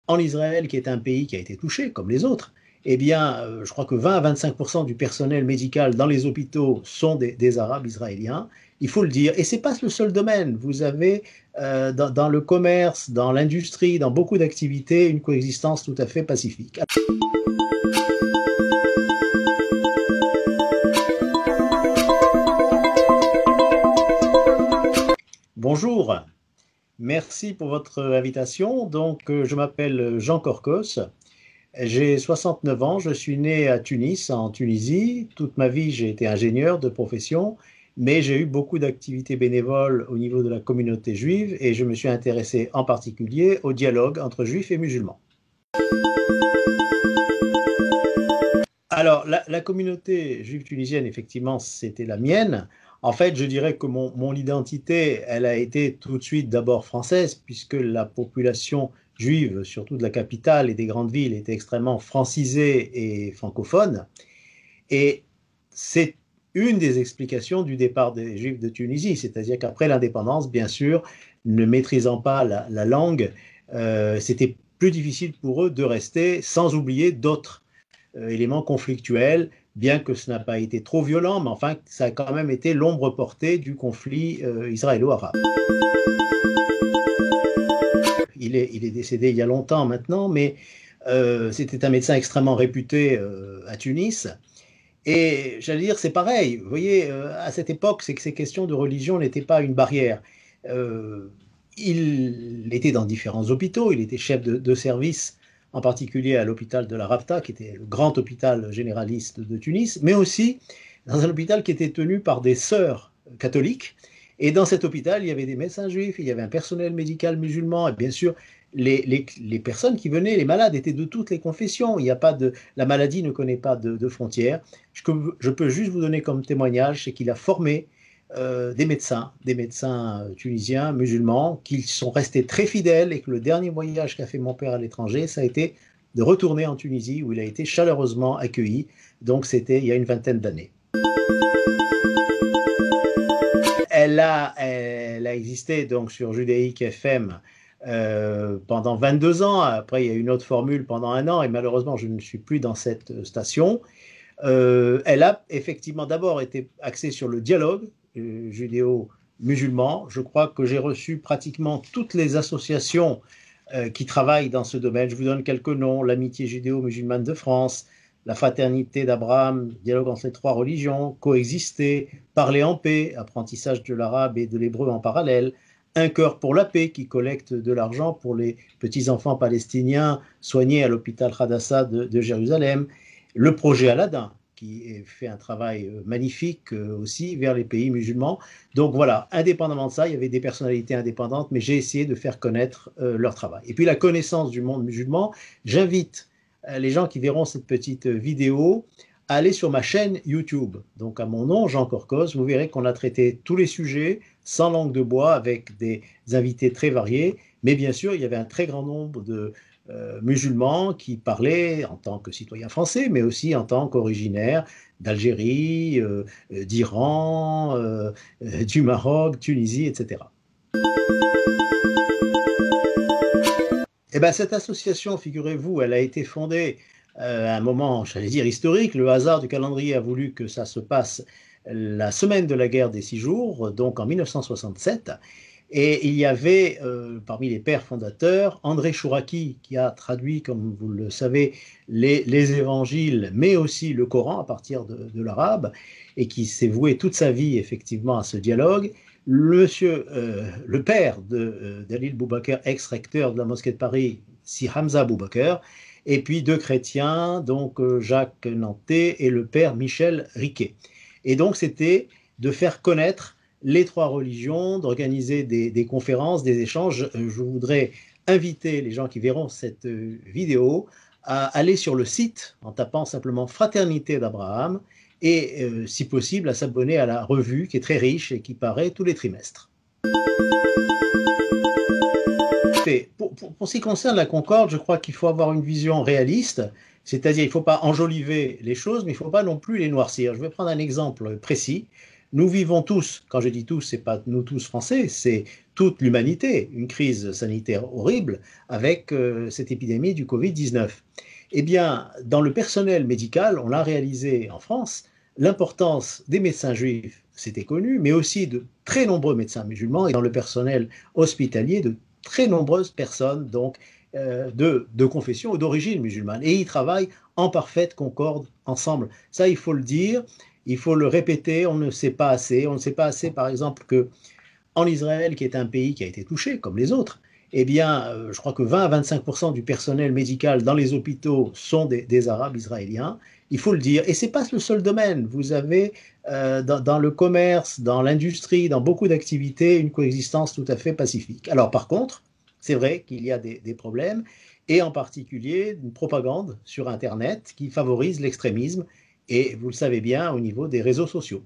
en Israël, qui est un pays qui a été touché, comme les autres, eh bien, je crois que 20 à 25% du personnel médical dans les hôpitaux sont des Arabes israéliens. Il faut le dire. Et ce n'est pas le seul domaine. Vous avez dans le commerce, dans l'industrie, dans beaucoup d'activités, une coexistence tout à fait pacifique. Bonjour, merci pour votre invitation. Donc, je m'appelle Jean Corcos. J'ai 69 ans, je suis né à Tunis, en Tunisie. Toute ma vie, j'ai été ingénieur de profession, mais j'ai eu beaucoup d'activités bénévoles au niveau de la communauté juive et je me suis intéressé en particulier au dialogue entre juifs et musulmans. Alors, la communauté juive tunisienne, effectivement, c'était la mienne. En fait, je dirais que mon identité, elle a été tout de suite d'abord française, puisque la population juive, surtout de la capitale et des grandes villes, était extrêmement francisée et francophone. Et c'est une des explications du départ des Juifs de Tunisie, c'est-à-dire qu'après l'indépendance, bien sûr, ne maîtrisant pas la langue, c'était plus difficile pour eux de rester, sans oublier d'autres éléments conflictuels, bien que ce n'a pas été trop violent, mais enfin, ça a quand même été l'ombre portée du conflit israélo-arabe. Il est décédé il y a longtemps maintenant, mais c'était un médecin extrêmement réputé à Tunis. Et j'allais dire, c'est pareil. Vous voyez, à cette époque, c'est que ces questions de religion n'étaient pas une barrière. Il était dans différents hôpitaux, il était chef de service, en particulier à l'hôpital de la Rabta, qui était le grand hôpital généraliste de Tunis, mais aussi dans un hôpital qui était tenu par des sœurs catholiques. Et dans cet hôpital, il y avait des médecins juifs, il y avait un personnel médical musulman, et bien sûr, les personnes qui venaient, les malades, étaient de toutes les confessions. Il y a pas de, la maladie ne connaît pas de frontières. Je peux juste vous donner comme témoignage, c'est qu'il a formé des médecins tunisiens, musulmans, qui sont restés très fidèles et que le dernier voyage qu'a fait mon père à l'étranger, ça a été de retourner en Tunisie où il a été chaleureusement accueilli. Donc c'était il y a une vingtaine d'années. Elle a existé donc sur Judaïque FM pendant 22 ans. Après, il y a une autre formule pendant 1 an et malheureusement, je ne suis plus dans cette station. Elle a effectivement d'abord été axée sur le dialogue judéo-musulman. Je crois que j'ai reçu pratiquement toutes les associations qui travaillent dans ce domaine. Je vous donne quelques noms: l'Amitié judéo-musulmane de France, la Fraternité d'Abraham, dialogue entre les 3 religions, coexister, parler en paix, apprentissage de l'arabe et de l'hébreu en parallèle, un cœur pour la paix qui collecte de l'argent pour les petits-enfants palestiniens soignés à l'hôpital Hadassah de Jérusalem, le projet Aladdin qui fait un travail magnifique aussi vers les pays musulmans. Donc voilà, indépendamment de ça, il y avait des personnalités indépendantes, mais j'ai essayé de faire connaître leur travail. Et puis la connaissance du monde musulman, j'invite les gens qui verront cette petite vidéo à aller sur ma chaîne YouTube. Donc à mon nom, Jean Corcos, vous verrez qu'on a traité tous les sujets sans langue de bois avec des invités très variés. Mais bien sûr, il y avait un très grand nombre de musulmans qui parlaient en tant que citoyens français, mais aussi en tant qu'originaires d'Algérie, d'Iran, du Maroc, Tunisie, etc. Eh bien, cette association, figurez-vous, elle a été fondée à un moment, j'allais dire, historique. Le hasard du calendrier a voulu que ça se passe la semaine de la guerre des 6 jours, donc en 1967. Et il y avait parmi les pères fondateurs André Chouraki, qui a traduit, comme vous le savez, les évangiles, mais aussi le Coran à partir de l'arabe, et qui s'est voué toute sa vie effectivement à ce dialogue. Le père d'Alil Boubaker, ex-recteur de la mosquée de Paris, Si Hamza Boubaker, et puis 2 chrétiens, donc Jacques Nantais et le père Michel Riquet. Et donc c'était de faire connaître les 3 religions, d'organiser des conférences, des échanges. Je voudrais inviter les gens qui verront cette vidéo à aller sur le site en tapant simplement Fraternité d'Abraham et, si possible, à s'abonner à la revue qui est très riche et qui paraît tous les trimestres. Pour ce qui concerne la Concorde, je crois qu'il faut avoir une vision réaliste, c'est-à-dire il ne faut pas enjoliver les choses, mais il ne faut pas non plus les noircir. Je vais prendre un exemple précis. Nous vivons tous, quand je dis tous, c'est pas nous tous français, c'est toute l'humanité, une crise sanitaire horrible avec cette épidémie du Covid-19. Eh bien, dans le personnel médical, on a réalisé en France l'importance des médecins juifs, c'était connu, mais aussi de très nombreux médecins musulmans et dans le personnel hospitalier de très nombreuses personnes donc de confession ou d'origine musulmane. Et ils travaillent en parfaite concorde ensemble. Ça, il faut le dire, il faut le répéter, on ne sait pas assez. On ne sait pas assez, par exemple, que en Israël, qui est un pays qui a été touché, comme les autres, eh bien, je crois que 20 à 25% du personnel médical dans les hôpitaux sont des Arabes israéliens. Il faut le dire. Et ce n'est pas le seul domaine. Vous avez dans le commerce, dans l'industrie, dans beaucoup d'activités, une coexistence tout à fait pacifique. Alors, par contre, c'est vrai qu'il y a des problèmes, et en particulier une propagande sur Internet qui favorise l'extrémisme, et vous le savez bien, au niveau des réseaux sociaux.